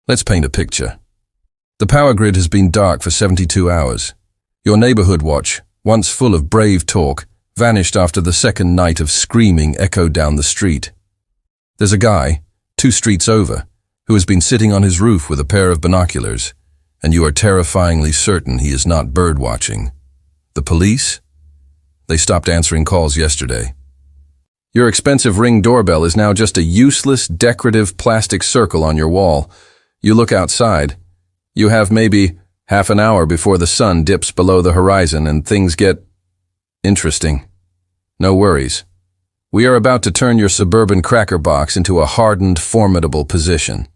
Let's paint a picture. The power grid has been dark for 72 hours. Your neighborhood watch, once full of brave talk, vanished after the second night of screaming echoed down the street. There's a guy, 2 streets over, who has been sitting on his roof with a pair of binoculars, and you are terrifyingly certain he is not bird-watching. The police? They stopped answering calls yesterday. Your expensive Ring doorbell is now just a useless, decorative plastic circle on your wall. You look outside. You have maybe half an hour before the sun dips below the horizon and things get interesting. No worries. We are about to turn your suburban cracker box into a hardened, formidable position.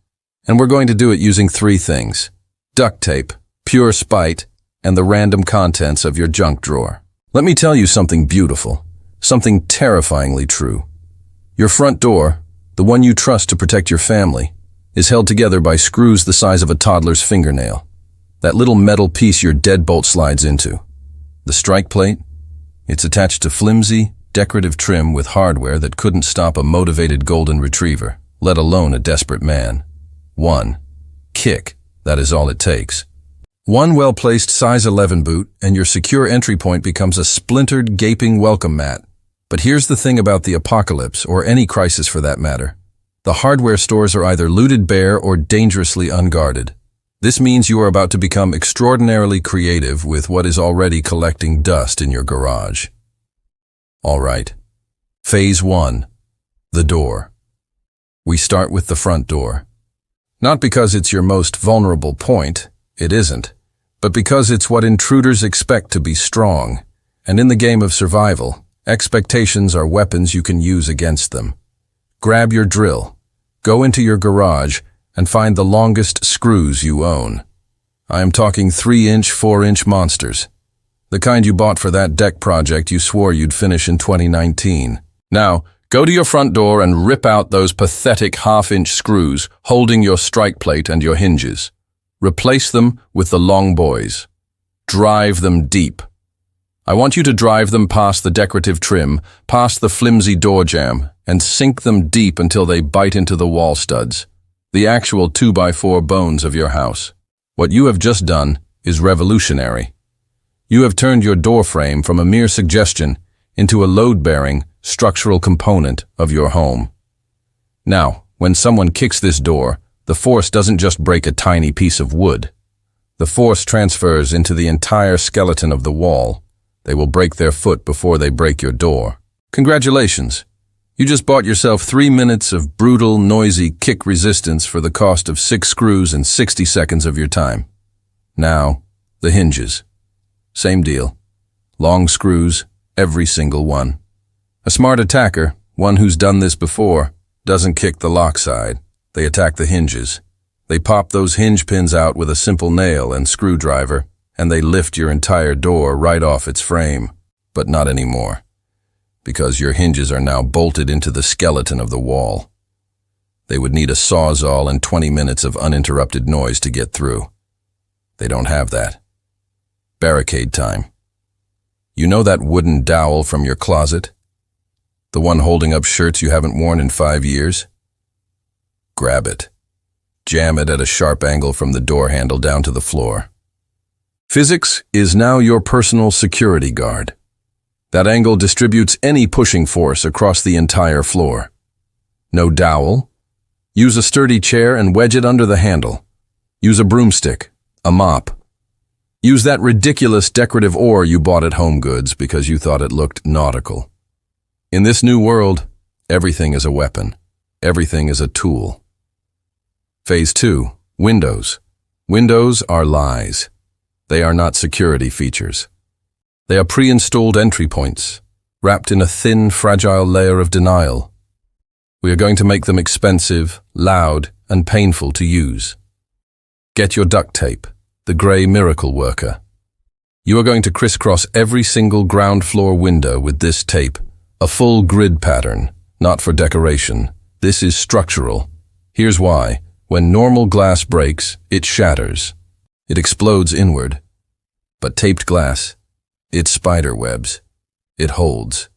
And we're going to do it using 3 things: duct tape, pure spite, and the random contents of your junk drawer. Let me tell you something beautiful, something terrifyingly true. Your front door, the one you trust to protect your family, is held together by screws the size of a toddler's fingernail. That little metal piece your deadbolt slides into. The strike plate? It's attached to flimsy, decorative trim with hardware that couldn't stop a motivated golden retriever, let alone a desperate man. 1 kick, that is all it takes. 1 well-placed size 11 boot and your secure entry point becomes a splintered, gaping welcome mat. But here's the thing about the apocalypse, or any crisis for that matter. The hardware stores are either looted bare or dangerously unguarded. This means you are about to become extraordinarily creative with what is already collecting dust in your garage. All right. Phase 1. The door. We start with the front door. Not because it's your most vulnerable point, it isn't, but because it's what intruders expect to be strong. And in the game of survival, expectations are weapons you can use against them. Grab your drill, go into your garage, and find the longest screws you own. I am talking 3-inch, 4-inch monsters. The kind you bought for that deck project you swore you'd finish in 2019. Now, go to your front door and rip out those pathetic 1/2-inch screws holding your strike plate and your hinges. Replace them with the long boys. Drive them deep. I want you to drive them past the decorative trim, past the flimsy door jamb, and sink them deep until they bite into the wall studs, the actual 2x4 bones of your house. What you have just done is revolutionary. You have turned your door frame from a mere suggestion into a load-bearing, structural component of your home. Now, when someone kicks this door, the force doesn't just break a tiny piece of wood. The force transfers into the entire skeleton of the wall. They will break their foot before they break your door. Congratulations. You just bought yourself 3 minutes of brutal, noisy kick resistance for the cost of 6 screws and 60 seconds of your time. Now, the hinges. Same deal. Long screws, every single one. A smart attacker, one who's done this before, doesn't kick the lock side. They attack the hinges. They pop those hinge pins out with a simple nail and screwdriver, and they lift your entire door right off its frame. But not anymore, because your hinges are now bolted into the skeleton of the wall. They would need a sawzall and 20 minutes of uninterrupted noise to get through. They don't have that. Barricade time. You know that wooden dowel from your closet? The one holding up shirts you haven't worn in 5 years? Grab it. Jam it at a sharp angle from the door handle down to the floor. Physics is now your personal security guard. That angle distributes any pushing force across the entire floor. No dowel? Use a sturdy chair and wedge it under the handle. Use a broomstick, a mop. Use that ridiculous decorative oar you bought at Home Goods because you thought it looked nautical. In this new world, everything is a weapon. Everything is a tool. Phase 2, windows. Windows are lies. They are not security features. They are pre-installed entry points, wrapped in a thin, fragile layer of denial. We are going to make them expensive, loud, and painful to use. Get your duct tape, the gray miracle worker. You are going to crisscross every single ground floor window with this tape, a full grid pattern, not for decoration. This is structural. Here's why. When normal glass breaks, it shatters. It explodes inward. But taped glass, it spider webs. It holds.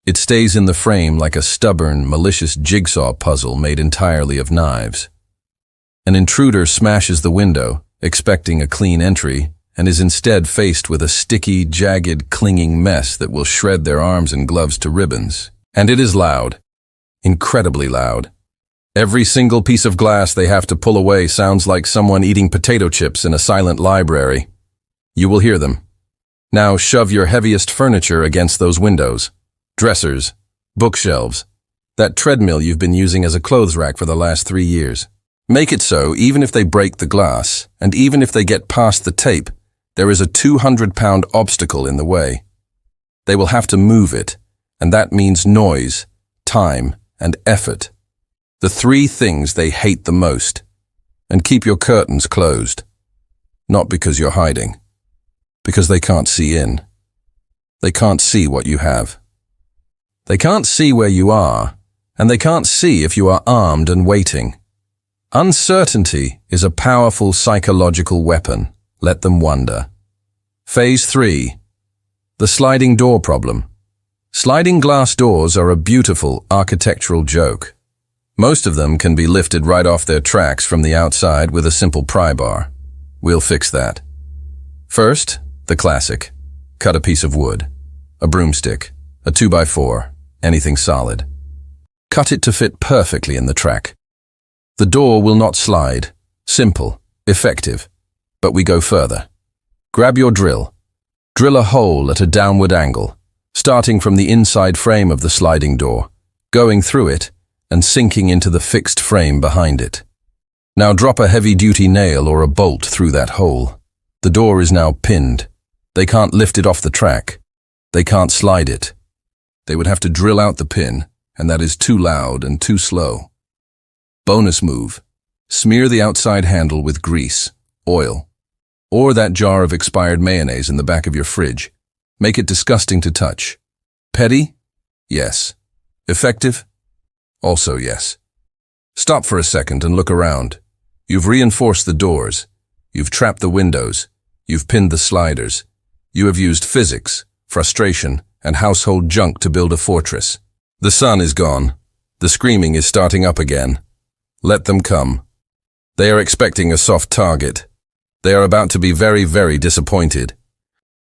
It stays in the frame like a stubborn, malicious jigsaw puzzle made entirely of knives. An intruder smashes the window, expecting a clean entry, and is instead faced with a sticky, jagged, clinging mess that will shred their arms and gloves to ribbons. And it is loud. Incredibly loud. Every single piece of glass they have to pull away sounds like someone eating potato chips in a silent library. You will hear them. Now shove your heaviest furniture against those windows. Dressers, bookshelves, that treadmill you've been using as a clothes rack for the last 3 years. Make it so even if they break the glass, and even if they get past the tape, there is a 200-pound obstacle in the way. They will have to move it, and that means noise, time, and effort. The 3 things they hate the most. And keep your curtains closed. Not because you're hiding. Because they can't see in. They can't see what you have. They can't see where you are, and they can't see if you are armed and waiting. Uncertainty is a powerful psychological weapon. Let them wonder. Phase 3. The sliding door problem. Sliding glass doors are a beautiful architectural joke. Most of them can be lifted right off their tracks from the outside with a simple pry bar. We'll fix that. First, the classic. Cut a piece of wood. A broomstick. A 2x4. Anything solid. Cut it to fit perfectly in the track. The door will not slide. Simple. Effective. But we go further. Grab your drill. Drill a hole at a downward angle, starting from the inside frame of the sliding door, going through it, and sinking into the fixed frame behind it. Now drop a heavy-duty nail or a bolt through that hole. The door is now pinned. They can't lift it off the track. They can't slide it. They would have to drill out the pin, and that is too loud and too slow. Bonus move. Smear the outside handle with grease, oil, or that jar of expired mayonnaise in the back of your fridge. Make it disgusting to touch. Petty? Yes. Effective? Also yes. Stop for a second and look around. You've reinforced the doors. You've trapped the windows. You've pinned the sliders. You have used physics, frustration, and household junk to build a fortress. The sun is gone. The screaming is starting up again. Let them come. They are expecting a soft target. They are about to be very, very disappointed.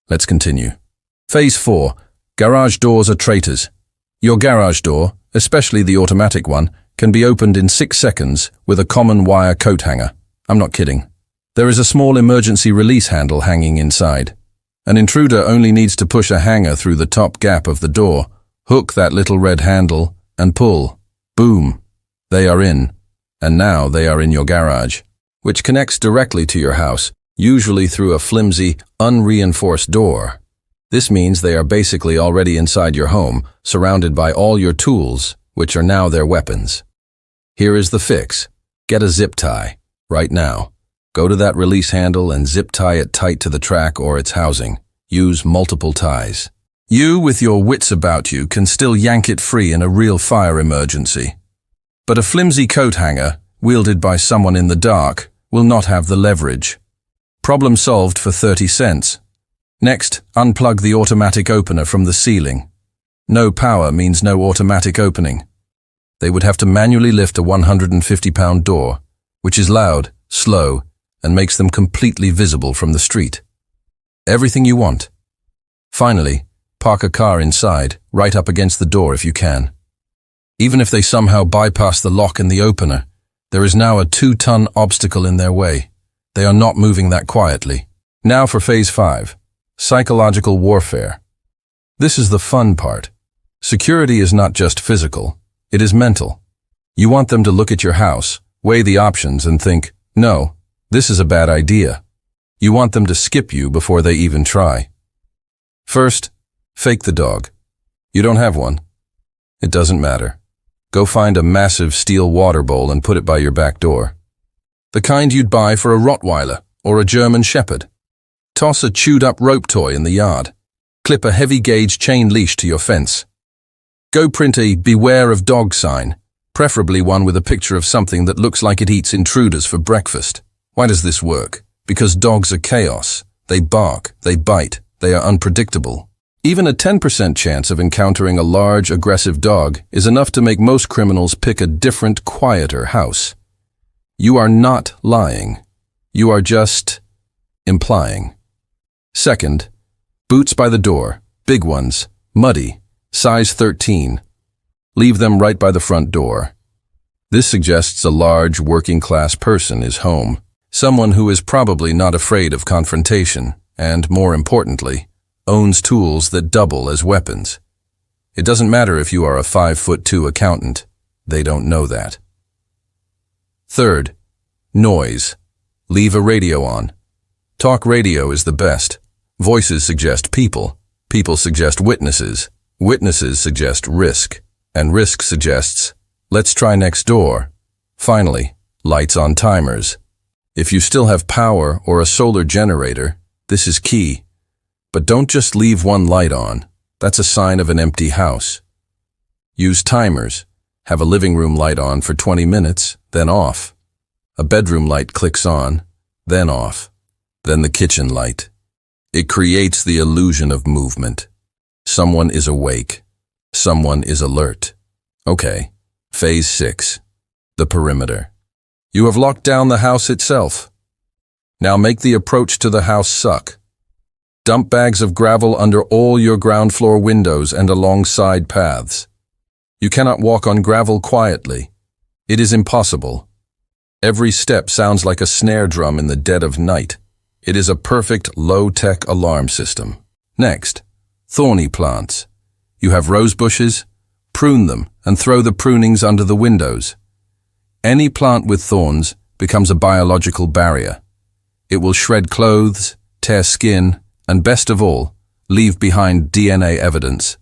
Let's continue. Phase 4. Garage doors are traitors. Your garage door, especially the automatic one, can be opened in 6 seconds with a common wire coat hanger. I'm not kidding. There is a small emergency release handle hanging inside. An intruder only needs to push a hanger through the top gap of the door, hook that little red handle, and pull. Boom. They are in. And now they are in your garage, which connects directly to your house, usually through a flimsy, unreinforced door. This means they are basically already inside your home, surrounded by all your tools, which are now their weapons. Here is the fix. Get a zip tie, right now. Go to that release handle and zip tie it tight to the track or its housing. Use multiple ties. You, with your wits about you, can still yank it free in a real fire emergency. But a flimsy coat hanger, wielded by someone in the dark, will not have the leverage. Problem solved for 30 cents. Next, unplug the automatic opener from the ceiling. No power means no automatic opening. They would have to manually lift a 150-pound door, which is loud, slow, and makes them completely visible from the street. Everything you want. Finally, park a car inside, right up against the door if you can. Even if they somehow bypass the lock and the opener, there is now a 2-ton obstacle in their way. They are not moving that quietly. Now for Phase 5. Psychological warfare. This is the fun part. Security is not just physical, it is mental. You want them to look at your house, weigh the options and think, no, this is a bad idea. You want them to skip you before they even try. First, fake the dog. You don't have one. It doesn't matter. Go find a massive steel water bowl and put it by your back door. The kind you'd buy for a Rottweiler or a German Shepherd. Toss a chewed-up rope toy in the yard. Clip a heavy-gauge chain leash to your fence. Go print a "Beware of Dog" sign, preferably one with a picture of something that looks like it eats intruders for breakfast. Why does this work? Because dogs are chaos. They bark, they bite, they are unpredictable. Even a 10% chance of encountering a large, aggressive dog is enough to make most criminals pick a different, quieter house. You are not lying. You are just implying. Second, boots by the door, big ones, muddy, size 13. Leave them right by the front door. This suggests a large working-class person is home, someone who is probably not afraid of confrontation and, more importantly, owns tools that double as weapons. It doesn't matter if you are a 5'2" accountant. They don't know that. Third, noise. Leave a radio on. Talk radio is the best. Voices suggest people. People suggest witnesses. Witnesses suggest risk. And risk suggests, let's try next door. Finally, lights on timers. If you still have power or a solar generator, this is key. But don't just leave one light on. That's a sign of an empty house. Use timers. Have a living room light on for 20 minutes, then off. A bedroom light clicks on, then off. Then the kitchen light. It creates the illusion of movement. Someone is awake. Someone is alert. Okay, phase 6. The perimeter. You have locked down the house itself. Now make the approach to the house suck. Dump bags of gravel under all your ground floor windows and along side paths. You cannot walk on gravel quietly. It is impossible. Every step sounds like a snare drum in the dead of night. It is a perfect low-tech alarm system. Next, thorny plants. You have rose bushes? Prune them and throw the prunings under the windows. Any plant with thorns becomes a biological barrier. It will shred clothes, tear skin, and best of all, leave behind DNA evidence.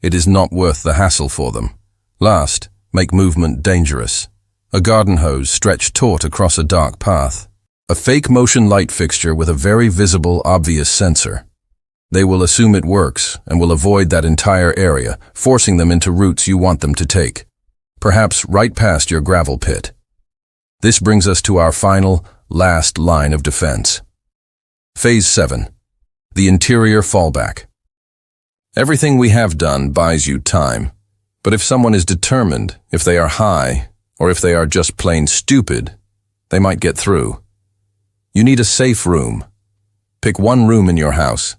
It is not worth the hassle for them. Last, make movement dangerous. A garden hose stretched taut across a dark path. A fake motion light fixture with a very visible, obvious sensor. They will assume it works and will avoid that entire area, forcing them into routes you want them to take. Perhaps right past your gravel pit. This brings us to our final, last line of defense. Phase 7. The interior fallback. Everything we have done buys you time. But if someone is determined, if they are high, or if they are just plain stupid, they might get through. You need a safe room. Pick one room in your house.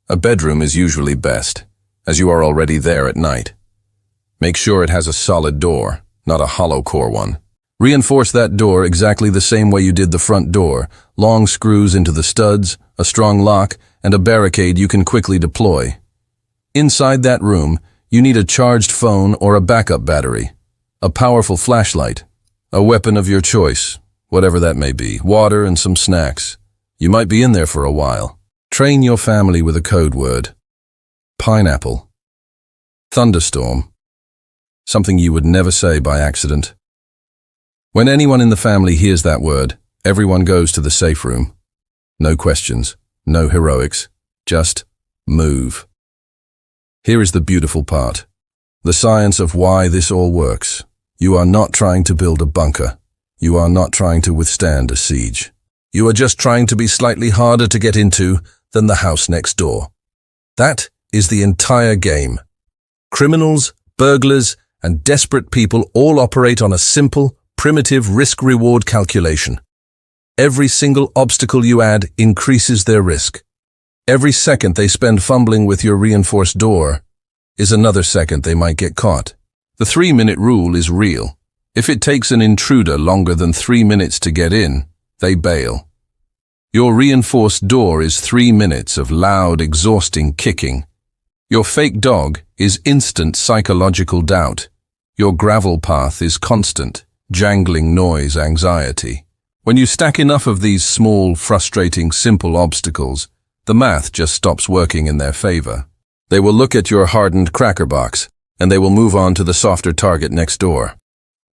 A bedroom is usually best, as you are already there at night. Make sure it has a solid door, not a hollow core one. Reinforce that door exactly the same way you did the front door, long screws into the studs, a strong lock, and a barricade you can quickly deploy. Inside that room, you need a charged phone or a backup battery, a powerful flashlight, a weapon of your choice, whatever that may be, water and some snacks. You might be in there for a while. Train your family with a code word. Pineapple. Thunderstorm. Something you would never say by accident. When anyone in the family hears that word, everyone goes to the safe room. No questions, no heroics, just move. Here is the beautiful part. The science of why this all works. You are not trying to build a bunker. You are not trying to withstand a siege. You are just trying to be slightly harder to get into than the house next door. That is the entire game. Criminals, burglars, and desperate people all operate on a simple, primitive risk-reward calculation. Every single obstacle you add increases their risk. Every second they spend fumbling with your reinforced door is another second they might get caught. The 3-minute rule is real. If it takes an intruder longer than 3 minutes to get in, they bail. Your reinforced door is 3 minutes of loud, exhausting kicking. Your fake dog is instant psychological doubt. Your gravel path is constant, jangling noise anxiety. When you stack enough of these small, frustrating, simple obstacles, the math just stops working in their favor. They will look at your hardened cracker box, and they will move on to the softer target next door.